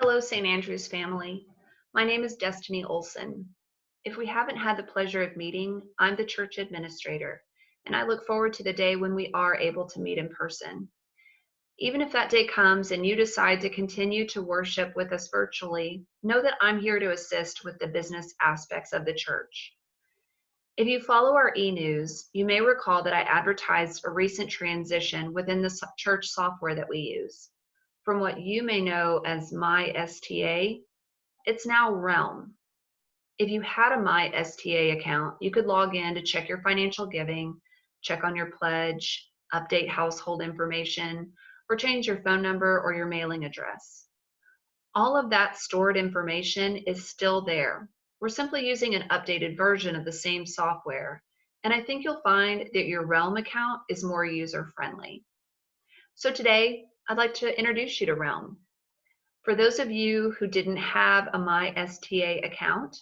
Hello, St. Andrew's family. My name is Destiny Olson. If we haven't had the pleasure of meeting, I'm the church administrator, and I look forward to the day when we are able to meet in person. Even if that day comes and you decide to continue to worship with us virtually, know that I'm here to assist with the business aspects of the church. If you follow our e-news, you may recall that I advertised a recent transition within the church software that we use. From what you may know as MySTA, it's now Realm. If you had a MySTA account, you could log in to check your financial giving, check on your pledge, update household information, or change your phone number or your mailing address. All of that stored information is still there. We're simply using an updated version of the same software, and I think you'll find that your Realm account is more user-friendly. So today, I'd like to introduce you to Realm. For those of you who didn't have a MySTA account,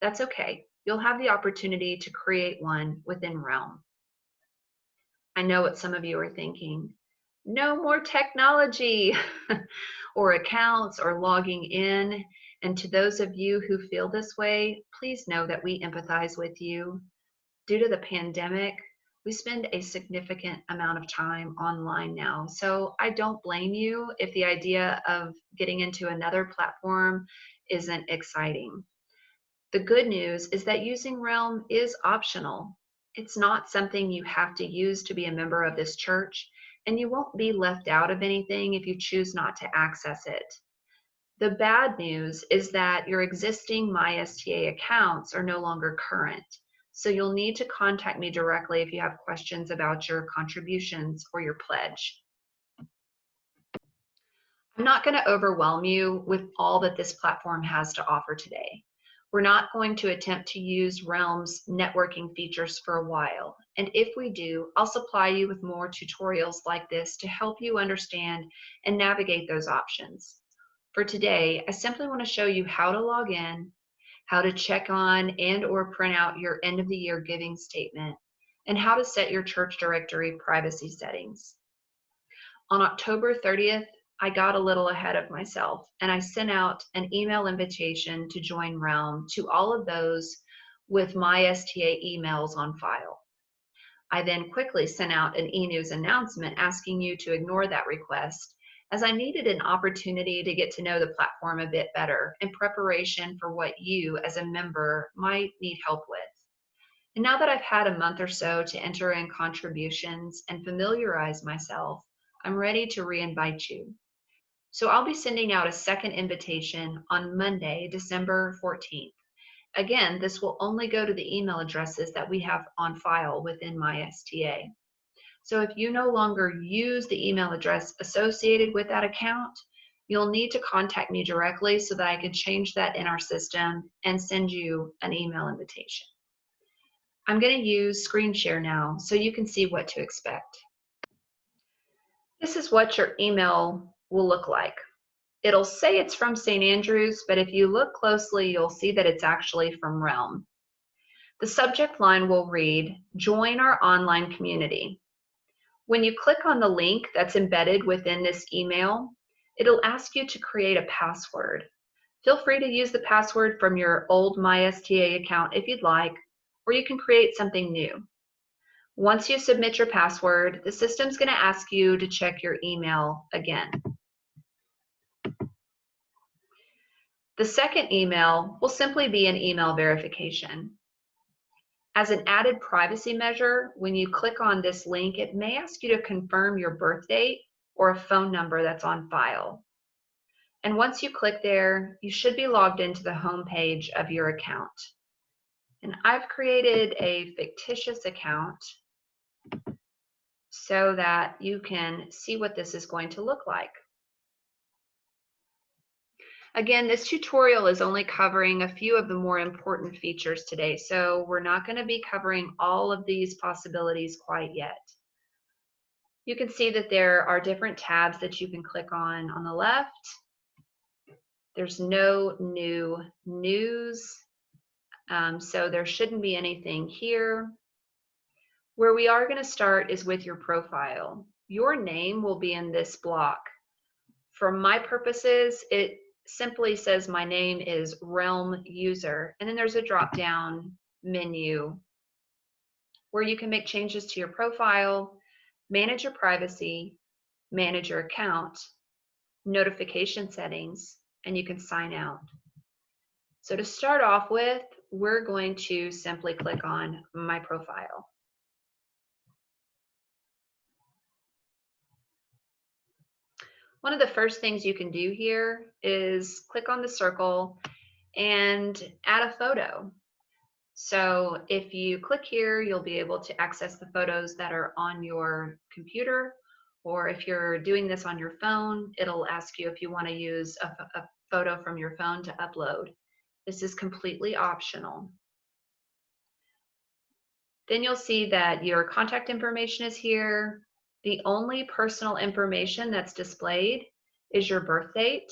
that's okay. You'll have the opportunity to create one within Realm. I know what some of you are thinking. No more technology or accounts or logging in. And to those of you who feel this way, please know that we empathize with you. Due to the pandemic, we spend a significant amount of time online now. So I don't blame you if the idea of getting into another platform isn't exciting. The good news is that using Realm is optional. It's not something you have to use to be a member of this church, and you won't be left out of anything if you choose not to access it. The bad news is that your existing MySTA accounts are no longer current. So you'll need to contact me directly if you have questions about your contributions or your pledge. I'm not going to overwhelm you with all that this platform has to offer today. We're not going to attempt to use Realm's networking features for a while. And if we do, I'll supply you with more tutorials like this to help you understand and navigate those options. For today, I simply want to show you how to log in, how to check on and or print out your end of the year giving statement, and how to set your church directory privacy settings. On October 30th, I got a little ahead of myself and I sent out an email invitation to join Realm to all of those with MySTA emails on file. I then quickly sent out an e-news announcement asking you to ignore that request, as I needed an opportunity to get to know the platform a bit better in preparation for what you as a member might need help with. And now that I've had a month or so to enter in contributions and familiarize myself, I'm ready to re-invite you. So I'll be sending out a second invitation on Monday, December 14th. Again, this will only go to the email addresses that we have on file within MySTA. So if you no longer use the email address associated with that account, you'll need to contact me directly so that I can change that in our system and send you an email invitation. I'm going to use screen share now so you can see what to expect. This is what your email will look like. It'll say it's from St. Andrews, but if you look closely, you'll see that it's actually from Realm. The subject line will read, "Join our online community." When you click on the link that's embedded within this email, it'll ask you to create a password. Feel free to use the password from your old MySTA account if you'd like, or you can create something new. Once you submit your password, the system's going to ask you to check your email again. The second email will simply be an email verification. As an added privacy measure, when you click on this link, it may ask you to confirm your birth date or a phone number that's on file. And once you click there, you should be logged into the home page of your account. And I've created a fictitious account so that you can see what this is going to look like. Again, this tutorial is only covering a few of the more important features today, so we're not going to be covering all of these possibilities quite yet. You can see that there are different tabs that you can click on the left. There's no new news, so there shouldn't be anything here. Where we are going to start is with your profile. Your name will be in this block. For my purposes, it simply says my name is Realm User, and then there's a drop-down menu where you can make changes to your profile, manage your privacy, manage your account, notification settings, and you can sign out. So to start off with, we're going to simply click on My Profile. One of the first things you can do here is click on the circle and add a photo. So if you click here, you'll be able to access the photos that are on your computer, or if you're doing this on your phone, it'll ask you if you want to use a photo from your phone to upload. This is completely optional. Then you'll see that your contact information is here. The only personal information that's displayed is your birth date,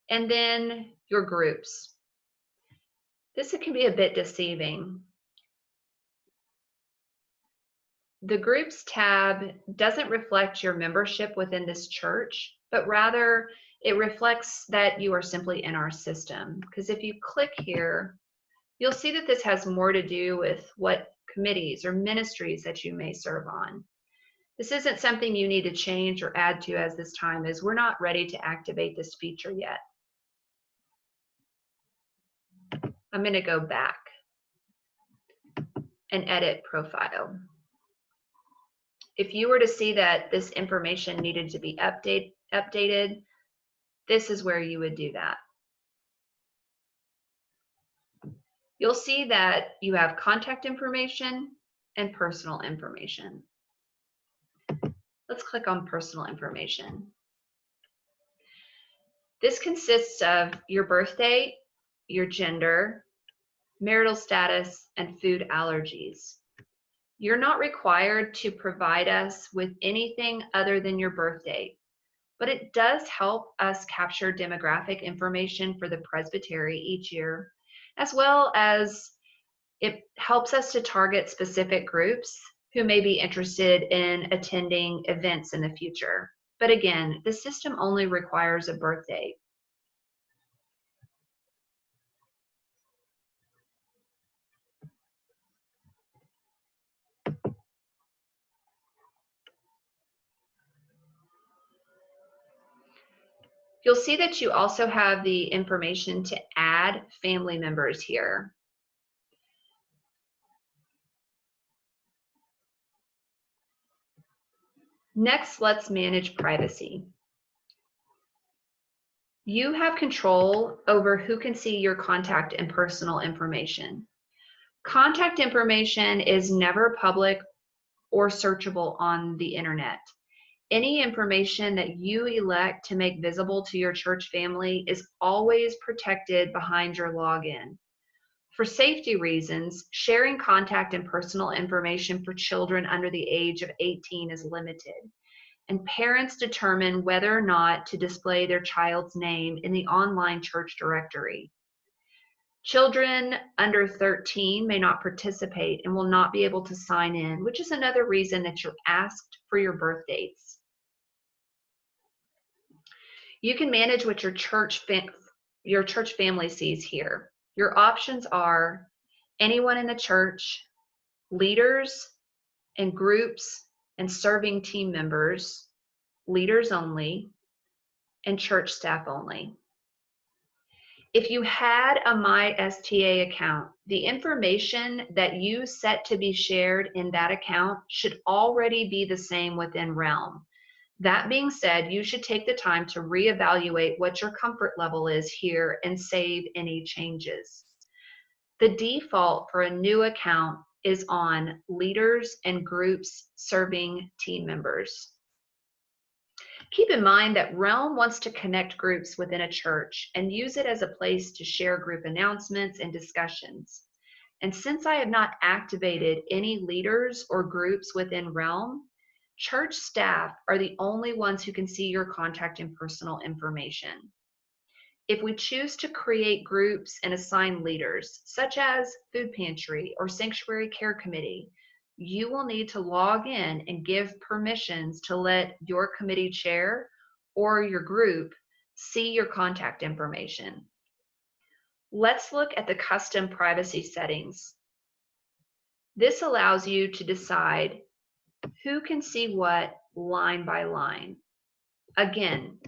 and then your groups. This can be a bit deceiving. The Groups tab doesn't reflect your membership within this church, but rather it reflects that you are simply in our system. Because if you click here, you'll see that this has more to do with what committees or ministries that you may serve on. This isn't something you need to change or add to as this time is. We're not ready to activate this feature yet. I'm going to go back and edit profile. If you were to see that this information needed to be updated, this is where you would do that. You'll see that you have contact information and personal information. Let's click on personal information. This consists of your birth date, your gender, marital status, and food allergies. You're not required to provide us with anything other than your birth date, but it does help us capture demographic information for the presbytery each year, as well as it helps us to target specific groups who may be interested in attending events in the future. But again, the system only requires a birth date. You'll see that you also have the information to add family members here. Next, let's manage privacy. You have control over who can see your contact and personal information. Contact information is never public or searchable on the internet. Any information that you elect to make visible to your church family is always protected behind your login. For safety reasons, sharing contact and personal information for children under the age of 18 is limited, and parents determine whether or not to display their child's name in the online church directory. Children under 13 may not participate and will not be able to sign in, which is another reason that you're asked for your birth dates. You can manage what your church family sees here. Your options are anyone in the church, leaders and groups and serving team members, leaders only, and church staff only. If you had a MySTA account, the information that you set to be shared in that account should already be the same within Realm. That being said, you should take the time to reevaluate what your comfort level is here and save any changes. The default for a new account is on leaders and groups serving team members. Keep in mind that Realm wants to connect groups within a church and use it as a place to share group announcements and discussions. And since I have not activated any leaders or groups within Realm, church staff are the only ones who can see your contact and personal information. If we choose to create groups and assign leaders, such as Food Pantry or Sanctuary Care Committee, you will need to log in and give permissions to let your committee chair or your group see your contact information. Let's look at the custom privacy settings. This allows you to decide who can see what line by line. Again,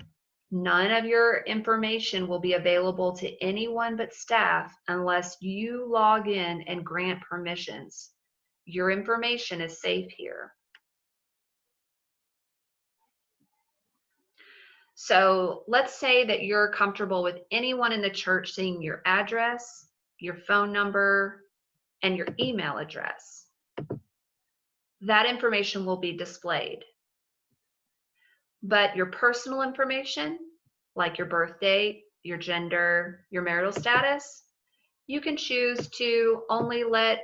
none of your information will be available to anyone but staff unless you log in and grant permissions. Your information is safe here. So let's say that you're comfortable with anyone in the church seeing your address, your phone number, and your email address. That information will be displayed. But your personal information, like your birth date, your gender, your marital status, you can choose to only let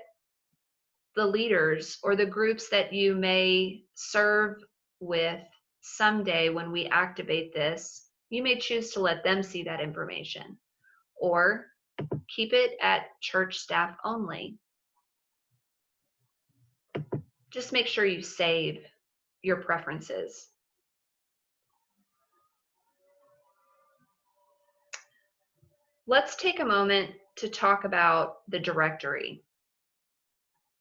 the leaders or the groups that you may serve with someday when we activate this, you may choose to let them see that information or keep it at church staff only. Just make sure you save your preferences. Let's take a moment to talk about the directory.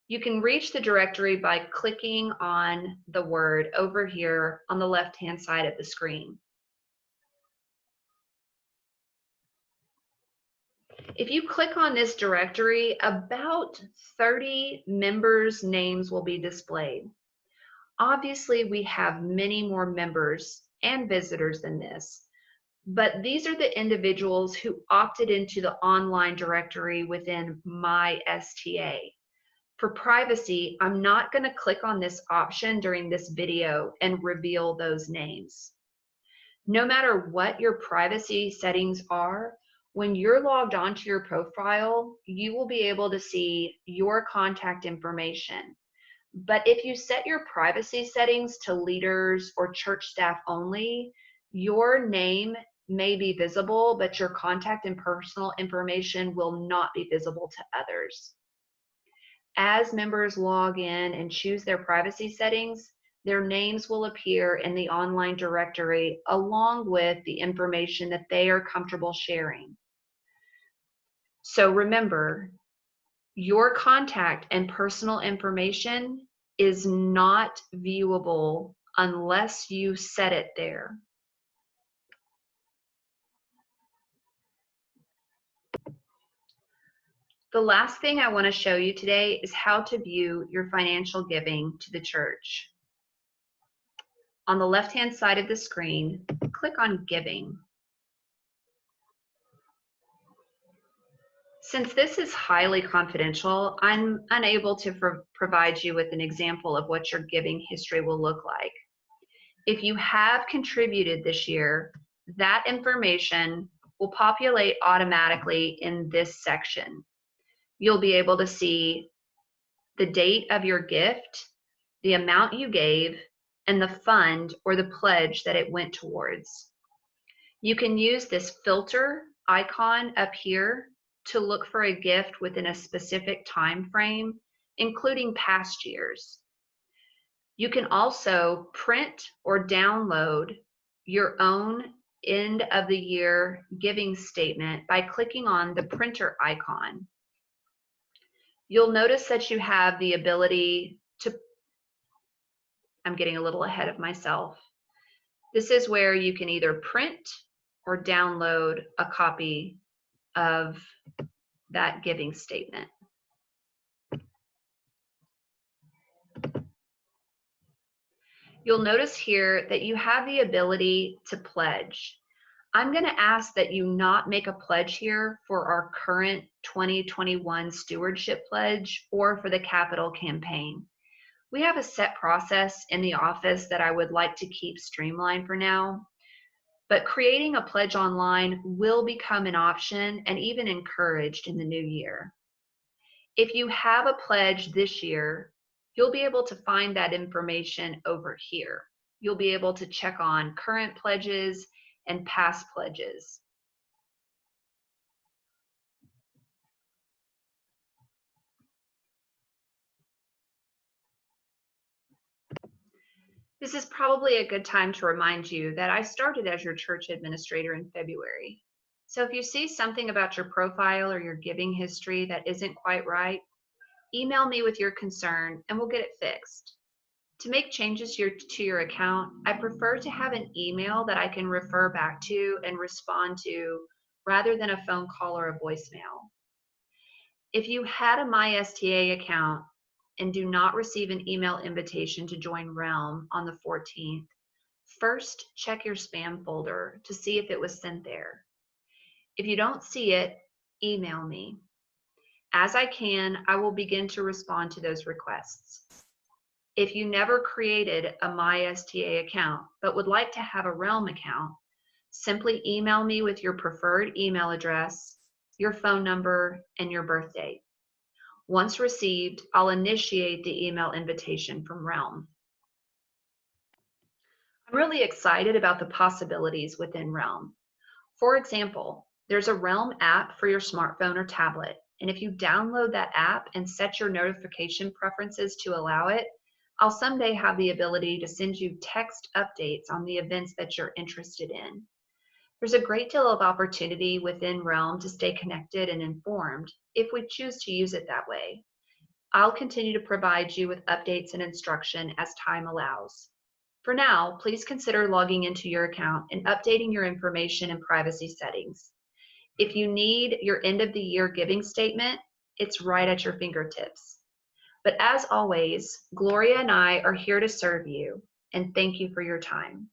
You can reach the directory by clicking on the word over here on the left-hand side of the screen. If you click on this directory, about 30 members' names will be displayed. Obviously, we have many more members and visitors than this, but these are the individuals who opted into the online directory within My STA. For privacy, I'm not going to click on this option during this video and reveal those names. No matter what your privacy settings are, when you're logged onto your profile, you will be able to see your contact information. But if you set your privacy settings to leaders or church staff only, your name may be visible, but your contact and personal information will not be visible to others. As members log in and choose their privacy settings, their names will appear in the online directory along with the information that they are comfortable sharing. So remember, your contact and personal information is not viewable unless you set it there. The last thing I want to show you today is how to view your financial giving to the church. On the left-hand side of the screen, click on Giving. Since this is highly confidential, I'm unable to provide you with an example of what your giving history will look like. If you have contributed this year, that information will populate automatically in this section. You'll be able to see the date of your gift, the amount you gave, and the fund or the pledge that it went towards. You can use this filter icon up here to look for a gift within a specific time frame, including past years. You can also print or download your own end of the year giving statement by clicking on the printer icon. You'll notice that you have the ability to, I'm getting a little ahead of myself. This is where you can either print or download a copy of that giving statement. You'll notice here that you have the ability to pledge. I'm going to ask that you not make a pledge here for our current 2021 stewardship pledge or for the capital campaign. We have a set process in the office that I would like to keep streamlined for now, but creating a pledge online will become an option and even encouraged in the new year. If you have a pledge this year, you'll be able to find that information over here. You'll be able to check on current pledges and past pledges. This is probably a good time to remind you that I started as your church administrator in February. So if you see something about your profile or your giving history that isn't quite right, email me with your concern and we'll get it fixed. To make changes to your account, I prefer to have an email that I can refer back to and respond to rather than a phone call or a voicemail. If you had a MySTA account and do not receive an email invitation to join Realm on the 14th, first check your spam folder to see if it was sent there. If you don't see it, email me. As I can, I will begin to respond to those requests. If you never created a MySTA account but would like to have a Realm account, simply email me with your preferred email address, your phone number, and your birth date. Once received, I'll initiate the email invitation from Realm. I'm really excited about the possibilities within Realm. For example, there's a Realm app for your smartphone or tablet, and if you download that app and set your notification preferences to allow it, I'll someday have the ability to send you text updates on the events that you're interested in. There's a great deal of opportunity within Realm to stay connected and informed if we choose to use it that way. I'll continue to provide you with updates and instruction as time allows. For now, please consider logging into your account and updating your information and privacy settings. If you need your end of the year giving statement, it's right at your fingertips. But as always, Gloria and I are here to serve you, and thank you for your time.